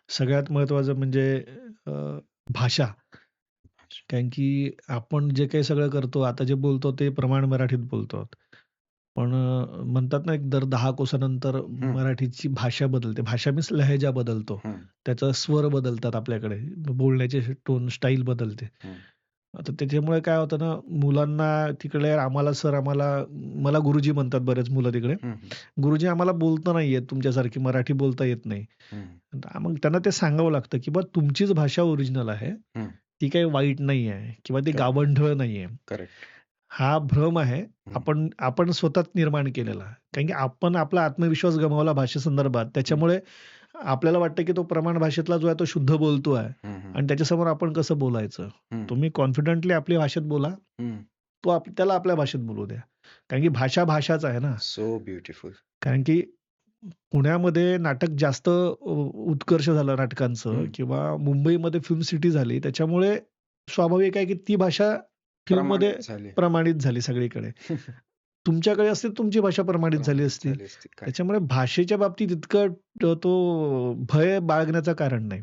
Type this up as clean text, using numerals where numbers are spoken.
सगळ्यात महत्त्वाचं म्हणजे अ, भाषा. अच्छा. कारण की आपण जे काही सगळं करतो, आता जे बोलतो ते प्रमाण मराठीत बोलतो. पण म्हणतात ना, एक दर 10 कोसानंतर हं, मराठीची भाषा बदलते. भाषा मीन्स लहेजा बदलतो. हं, त्याचा स्वर बदलतात आपल्याकडे. बोलण्याचे टोन, स्टाईल बदलते. हं, आता त्याच्यामुळे काय होतं ना, मुलांना तिकडे आम्हाला सर आम्हाला मला गुरुजी म्हणतात बरेच मुलं तिकडे. हं, हं, गुरुजी आम्हाला बोलता नाही येत तुमच्यासारखी मराठी बोलता येत नाही. हं, मग त्यांना ते सांगावं लागतं, की बा तुमचीच भाषा ओरिजिनल आहे. हं. ती काही वाईट नाही आहे किंवा ती करेक्ट, गावंढळ नाहीये. करेक्ट. हा भ्रम आहे. हं, आपण आपण स्वतःच निर्माण केलेला. कारण की आपण आपला आत्मविश्वास गमावला भाषेसंदर्भात. हं, त्याच्यामुळे आपल्याला वाटतं, की तो प्रमाण भाषेतला जो आहे तो शुद्ध बोलतो आहे हं, हं, आणि त्याच्यासमोर आपण कसं बोलायचं. हं, तुम्ही कॉन्फिडेंटली आपली भाषेत बोला. हं. तो त्याला आपल्या भाषेत बोलू द्या. कारण की भाषा भाषाच आहे ना. So beautiful. कारण की पुण्यामध्ये नाटक जास्त उत्कर्ष झालं नाटकांचं हं. किंवा मुंबईमध्ये फिल्म सिटी झाली. त्याच्यामुळे स्वाभाविक आहे की ती भाषा फिल्ममध्ये प्रमाणित झाली. प्रमाणित झाली सगळीकडे. तुमच्याकडे असते तुमची भाषा प्रमाणित झाली प्रमाणित असती. झाली असती. करेक्ट. त्याच्यामुळे भाषेच्या बाबतीत इतकं तो भय बाळगण्याचं कारण नाही.